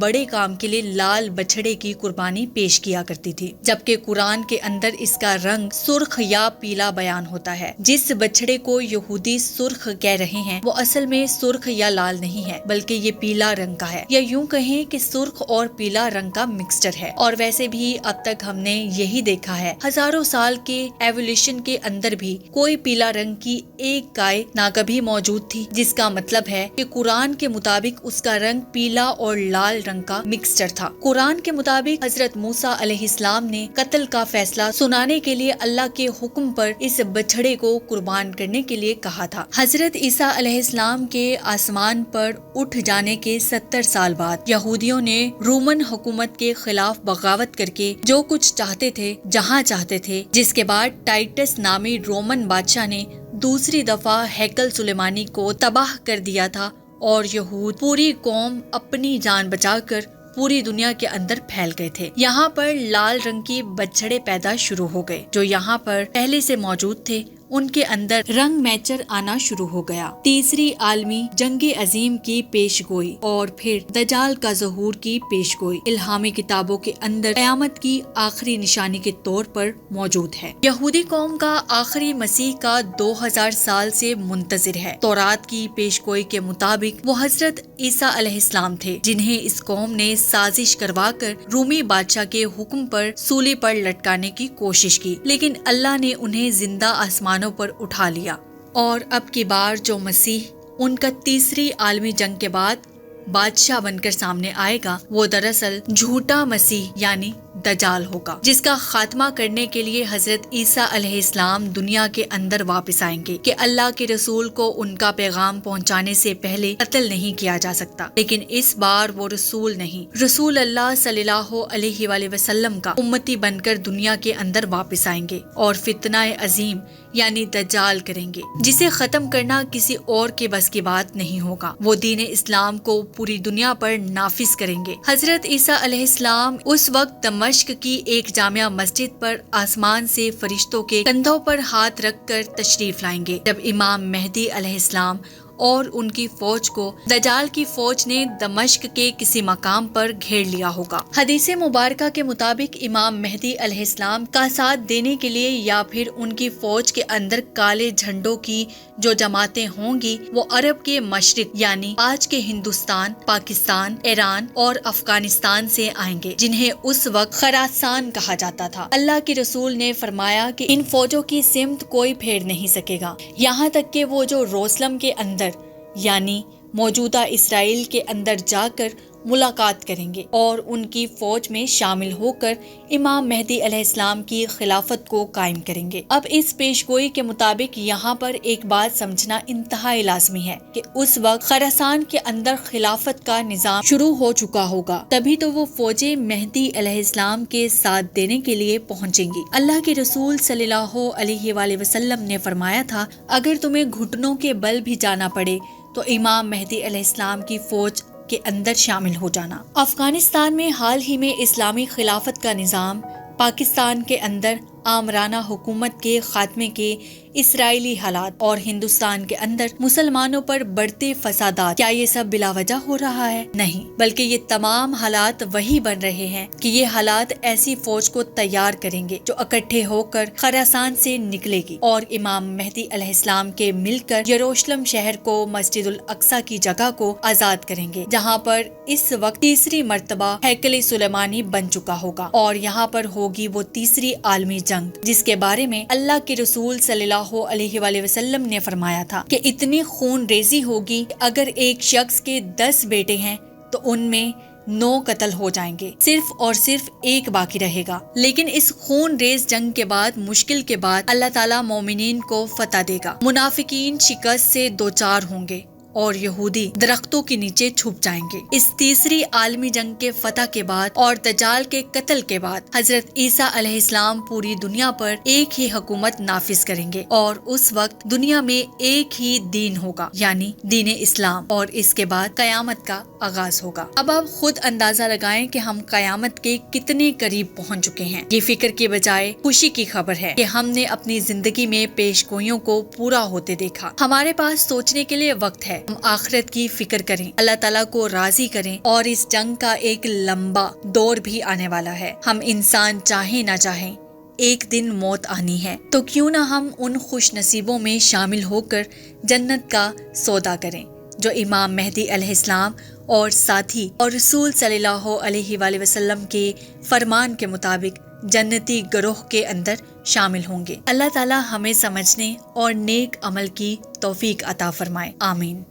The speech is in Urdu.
بڑے کام کے لیے لال بچھڑے کی قربانی پیش کیا کرتی تھی، جبکہ قرآن کے اندر اس کا رنگ سرخ یا پیلا بیان ہوتا ہے۔ جس بچھڑے کو یہودی سرخ کہہ رہے ہیں وہ اصل میں سرخ یا لال نہیں ہے، بلکہ یہ پیلا رنگ کا ہے، یا یوں کہیں کہ سرخ اور پیلا رنگ کا مکسچر ہے۔ اور ویسے بھی اب تک ہم نے یہی دیکھا ہے، ہزاروں سال کے ایوولوشن کے اندر بھی کوئی پیلا رنگ کی ایک گائے نہ کبھی موجود تھی، جس کا مطلب ہے کہ قرآن کے مطابق اس کا رنگ پیلا اور لال رنگ کا مکسچر تھا۔ قرآن کے مطابق حضرت موسیٰ علیہ السلام نے قتل کا فیصلہ سنانے کے لیے اللہ کے حکم پر اس بچھڑے کو قربان کرنے کے لیے کہا تھا۔ حضرت عیسیٰ علیہ السلام کے آسمان پر اٹھ جانے کے 70 سال بعد یہودیوں نے رومن حکومت کے خلاف بغاوت کر کے جو کچھ چاہتے تھے جہاں چاہتے تھے، جس کے بعد ٹائٹس نامی رومن بادشاہ نے دوسری دفعہ ہیکل سلیمانی کو تباہ کر دیا تھا، اور یہود پوری قوم اپنی جان بچا کر پوری دنیا کے اندر پھیل گئے تھے۔ یہاں پر لال رنگ کی بچھڑے پیدا شروع ہو گئے، جو یہاں پر پہلے سے موجود تھے ان کے اندر رنگ میچر آنا شروع ہو گیا۔ تیسری عالمی جنگ عظیم کی پیش گوئی اور پھر دجال کا ظہور کی پیش گوئی الہامی کتابوں کے اندر قیامت کی آخری نشانی کے طور پر موجود ہے۔ یہودی قوم کا آخری مسیح کا 2000 سال سے منتظر ہے۔ تورات کی پیش گوئی کے مطابق وہ حضرت عیسیٰ علیہ السلام تھے، جنہیں اس قوم نے سازش کروا کر رومی بادشاہ کے حکم پر سولی پر لٹکانے کی کوشش کی، لیکن اللہ نے انہیں زندہ آسمان پر اٹھا لیا۔ اور اب کی بار جو مسیح ان کا تیسری عالمی جنگ کے بعد بادشاہ بن کر سامنے آئے گا، وہ دراصل جھوٹا مسیح یعنی دجال ہوگا، جس کا خاتمہ کرنے کے لیے حضرت عیسیٰ علیہ السلام دنیا کے اندر واپس آئیں گے کہ اللہ کے رسول کو ان کا پیغام پہنچانے سے پہلے قتل نہیں کیا جا سکتا۔ لیکن اس بار وہ رسول نہیں، رسول اللہ صلی اللہ علیہ وآلہ وسلم کا امتی بن کر دنیا کے اندر واپس آئیں گے اور فتنہ عظیم یعنی دجال کریں گے، جسے ختم کرنا کسی اور کے بس کی بات نہیں ہوگا۔ وہ دین اسلام کو پوری دنیا پر نافذ کریں گے۔ حضرت عیسیٰ علیہ السلام اس وقت دمشق کی ایک جامع مسجد پر آسمان سے فرشتوں کے کندھوں پر ہاتھ رکھ کر تشریف لائیں گے، جب امام مہدی علیہ السلام اور ان کی فوج کو دجال کی فوج نے دمشق کے کسی مقام پر گھیر لیا ہوگا۔ حدیث مبارکہ کے مطابق امام مہدی علیہ السلام کا ساتھ دینے کے لیے یا پھر ان کی فوج کے اندر کالے جھنڈوں کی جو جماعتیں ہوں گی، وہ عرب کے مشرق یعنی آج کے ہندوستان، پاکستان، ایران اور افغانستان سے آئیں گے، جنہیں اس وقت خراسان کہا جاتا تھا۔ اللہ کے رسول نے فرمایا کہ ان فوجوں کی سمت کوئی پھیر نہیں سکے گا، یہاں تک کہ وہ جو یروشلم کے اندر یعنی موجودہ اسرائیل کے اندر جا کر ملاقات کریں گے اور ان کی فوج میں شامل ہو کر امام مہدی علیہ السلام کی خلافت کو قائم کریں گے۔ اب اس پیش گوئی کے مطابق یہاں پر ایک بات سمجھنا انتہائی لازمی ہے کہ اس وقت خراسان کے اندر خلافت کا نظام شروع ہو چکا ہوگا، تبھی تو وہ فوجیں مہدی علیہ السلام کے ساتھ دینے کے لیے پہنچیں گی۔ اللہ کے رسول صلی اللہ علیہ وآلہ وسلم نے فرمایا تھا، اگر تمہیں گھٹنوں کے بل بھی جانا پڑے تو امام مہدی علیہ السلام کی فوج کے اندر شامل ہو جانا۔ افغانستان میں حال ہی میں اسلامی خلافت کا نظام، پاکستان کے اندر آمرانہ حکومت کے خاتمے کے اسرائیلی حالات اور ہندوستان کے اندر مسلمانوں پر بڑھتے فسادات، کیا یہ سب بلا وجہ ہو رہا ہے؟ نہیں، بلکہ یہ تمام حالات وہی بن رہے ہیں کہ یہ حالات ایسی فوج کو تیار کریں گے جو اکٹھے ہو کر خراسان سے نکلے گی اور امام مہدی علیہ السلام کے مل کر یروشلم شہر کو، مسجد الاقصی کی جگہ کو آزاد کریں گے، جہاں پر اس وقت تیسری مرتبہ ہیکل سلیمانی بن چکا ہوگا، اور یہاں پر ہوگی وہ تیسری عالمی جنگ، جس کے بارے میں اللہ کے رسول صلی اللہ علیہ وآلہ وسلم نے فرمایا تھا کہ اتنی خون ریزی ہوگی کہ اگر ایک شخص کے 10 بیٹے ہیں تو ان میں 9 قتل ہو جائیں گے، صرف اور صرف ایک باقی رہے گا۔ لیکن اس خون ریز جنگ کے بعد، مشکل کے بعد، اللہ تعالیٰ مومنین کو فتح دے گا، منافقین شکست سے دوچار ہوں گے اور یہودی درختوں کے نیچے چھپ جائیں گے۔ اس تیسری عالمی جنگ کے فتح کے بعد اور دجال کے قتل کے بعد حضرت عیسیٰ علیہ السلام پوری دنیا پر ایک ہی حکومت نافذ کریں گے، اور اس وقت دنیا میں ایک ہی دین ہوگا یعنی دین اسلام، اور اس کے بعد قیامت کا آغاز ہوگا۔ اب آپ خود اندازہ لگائیں کہ ہم قیامت کے کتنے قریب پہنچ چکے ہیں۔ یہ فکر کے بجائے خوشی کی خبر ہے کہ ہم نے اپنی زندگی میں پیش گوئیوں کو پورا ہوتے دیکھا۔ ہمارے پاس سوچنے کے لیے وقت ہے ہم آخرت کی فکر کریں، اللہ تعالیٰ کو راضی کریں، اور اس جنگ کا ایک لمبا دور بھی آنے والا ہے۔ ہم انسان چاہیں نہ چاہیں ایک دن موت آنی ہے، تو کیوں نہ ہم ان خوش نصیبوں میں شامل ہو کر جنت کا سودا کریں جو امام مہدی علیہ السلام اور ساتھی اور رسول صلی اللہ علیہ وآلہ وسلم کے فرمان کے مطابق جنتی گروہ کے اندر شامل ہوں گے۔ اللہ تعالی ہمیں سمجھنے اور نیک عمل کی توفیق عطا فرمائے، آمین۔